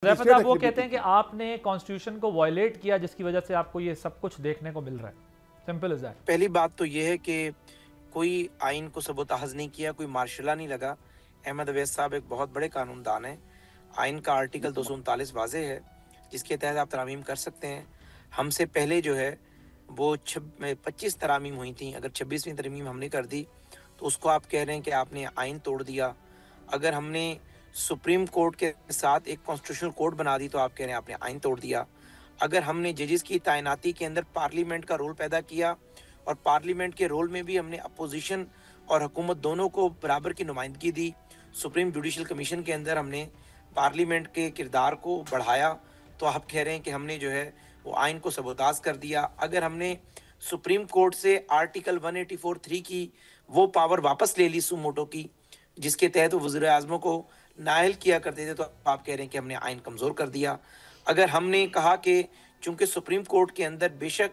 ज़ैफ़त आप वो कहते हैं कि आपने कॉन्स्टिट्यूशन को वायलेट किया जिसकी वजह से आपको ये सब कुछ देखने को मिल रहा है। Simple is that. पहली बात तो ये है कि कोई आइन को सबूताज़ नहीं किया, कोई मार्शला नहीं लगा। अहमद अवैस साहब एक बहुत बड़े कानूनदान हैं। आइन का आर्टिकल 239 वाज़ेह है, जिसके तहत आप तरमीम कर सकते हैं। हमसे पहले जो है वो 25 तरमीम हुई थी। अगर 26वीं तरमीम हमने कर दी तो उसको आप कह रहे हैं कि आपने आइन तोड़ दिया। अगर हमने सुप्रीम कोर्ट के साथ एक कॉन्स्टिट्यूशनल कोर्ट बना दी तो आप कह रहे हैं आपने आइन तोड़ दिया। अगर हमने जजेस की तैनाती के अंदर पार्लियामेंट का रोल पैदा किया और पार्लियामेंट के रोल में भी हमने अपोजिशन और हुकूमत दोनों को बराबर की नुमाइंदगी दी, सुप्रीम जुडिशल कमीशन के अंदर हमने पार्लियामेंट के किरदार को बढ़ाया, तो आप कह रहे हैं कि हमने जो है वो आइन को सबूताज कर दिया। अगर हमने सुप्रीम कोर्ट से आर्टिकल 184(3) की वो पावर वापस ले ली सुमोटो की, जिसके तहत वो वज़ीर आज़मों को नाअहल किया करते थे, तो आप कह रहे हैं कि हमने आइन कमज़ोर कर दिया। अगर हमने कहा कि चूंकि सुप्रीम कोर्ट के अंदर बेशक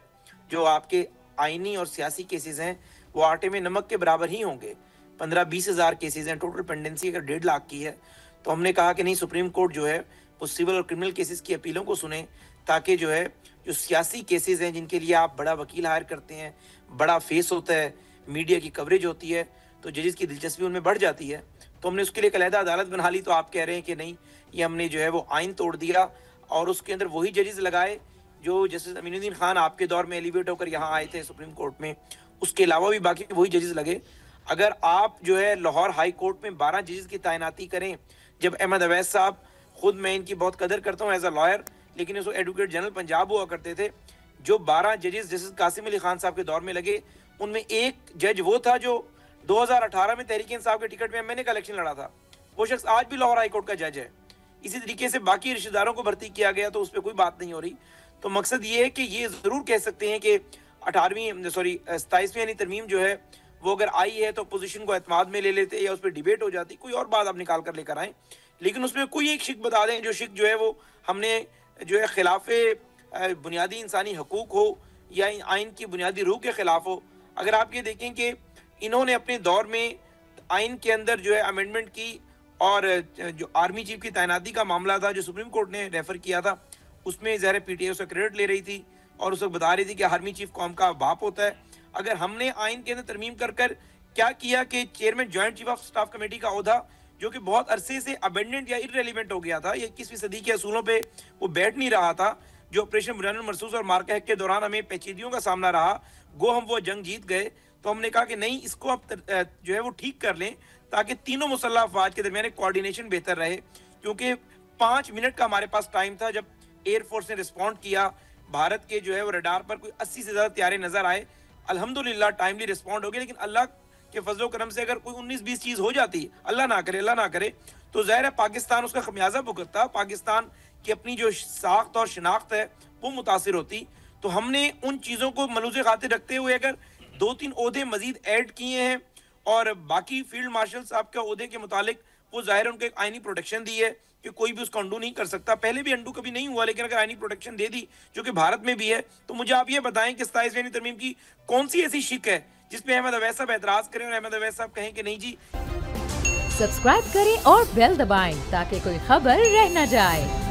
जो आपके आइनी और सियासी केसेस हैं वो आटे में नमक के बराबर ही होंगे, 15-20 हज़ार केसेस हैं, टोटल पेंडेंसी अगर 1.5 लाख की है, तो हमने कहा कि नहीं, सुप्रीम कोर्ट जो है वो सिविल और क्रिमिनल केसेस की अपीलों को सुने, ताकि जो है जो सियासी केसेस हैं जिनके लिए आप बड़ा वकील हायर करते हैं, बड़ा फेस होता है, मीडिया की कवरेज होती है, तो जजेस की दिलचस्पी उनमें बढ़ जाती है, तो हमने उसके लिए एक अलहदा अदालत बना ली। तो आप कह रहे हैं कि नहीं, ये हमने जो है वो आइन तोड़ दिया और उसके अंदर वही जजेस लगाए जो जस्टिस अमीनुद्दीन खान आपके दौर में एलिवेट होकर यहाँ आए थे सुप्रीम कोर्ट में, उसके अलावा भी बाकी वही जजेस लगे। अगर आप जो है लाहौर हाई कोर्ट में 12 जजेस की तैनाती करें, जब अहमद अवैस साहब, खुद मैं इनकी बहुत कदर करता हूँ एज अ लॉयर, लेकिन उसको एडवोकेट जनरल पंजाब हुआ करते थे, जो 12 जजेस जस्टिस कासिम अली खान साहब के दौर में लगे, उनमें एक जज वो था जो 2018 में तहरीक इंसाफ के टिकट में एमएनए का इलेक्शन लड़ा था। वो शख्स आज भी लाहौर हाई कोर्ट का जज है। इसी तरीके से बाकी रिश्तेदारों को भर्ती किया गया, तो उस पर कोई बात नहीं हो रही। तो मकसद ये है कि ये ज़रूर कह सकते हैं कि 27वीं यानी तरमीम जो है वो अगर आई है तो अपोजिशन को एतमाद में ले लेते या उस पर डिबेट हो जाती, कोई और बात आप निकाल कर लेकर आए, लेकिन उसमें कोई एक शिक बता दें जो शिक जो है वो हमने जो है खिलाफ बुनियादी इंसानी हकूक हो या आइन की बुनियादी रूह के खिलाफ हो। अगर आप ये देखें कि इन्होंने अपने दौर में आइन के अंदर जो है अमेंडमेंट की, और जो आर्मी चीफ की तैनाती का मामला था जो सुप्रीम कोर्ट ने रेफर किया था, उसमें ज़ाहिर पीटीआई उसका क्रेडिट ले रही थी और उस वक्त बता रही थी कि आर्मी चीफ कौम का बाप होता है। अगर हमने आइन के अंदर तरमीम कर कर क्या किया कि chairman joint chief of staff committee का ओहदा, जो कि बहुत अरसे से अबेंडेंट या इररेलेवेंट हो गया था, ये 21वीं सदी के असूलों पे वो बैठ नहीं रहा था, जो ऑपरेशन बुरहानुल मरसूस और मार्का हक के दौरान हमें पेचीदगियों का सामना रहा, गो हम वो जंग जीत गए, तो हमने कहा कि नहीं, इसको अब जो है वो ठीक कर लें ताकि तीनों मुसल्लह अफवाज के दरमियान कोऑर्डिनेशन बेहतर रहे। क्योंकि 5 मिनट का हमारे पास टाइम था जब एयरफोर्स ने रिस्पॉन्ड किया, भारत के जो है वो रडार पर कोई 80 से ज़्यादा तैयारे नजर आए, अल्हम्दुलिल्लाह टाइमली रिस्पॉन्ड हो गया। लेकिन अल्लाह के फजलो करम से अगर कोई 19-20 चीज़ हो जाती, अल्लाह ना करे, तो ज़ाहिर है पाकिस्तान उसका खमियाजा भुगतता, पाकिस्तान की अपनी जो साख्त और शनाख्त है वो मुतासिर होती। तो हमने उन चीज़ों को मलूज़े खातिर रखते हुए अगर 2-3 ओहदे मजीद ऐड किए हैं, और बाकी फील्ड मार्शल साहब के ओहदे के मुतालिक वो ज़ाहिर उनको एक आइनी प्रोटेक्शन दी है कि कोई भी उसको अंडू नहीं कर सकता। पहले भी अंडू कभी नहीं हुआ, लेकिन अगर आइनी प्रोटेक्शन दे दी जो कि भारत में भी है, तो मुझे आप ये बताएं कि 27वीं तरमीम की कौन सी ऐसी शिक है जिसपे अहमद अवैस साहब एतराज करें और अहमद अवैस साहब कहें कि नहीं जी। सब्सक्राइब करें और बेल दबाएं ताकि कोई खबर रह न जाए।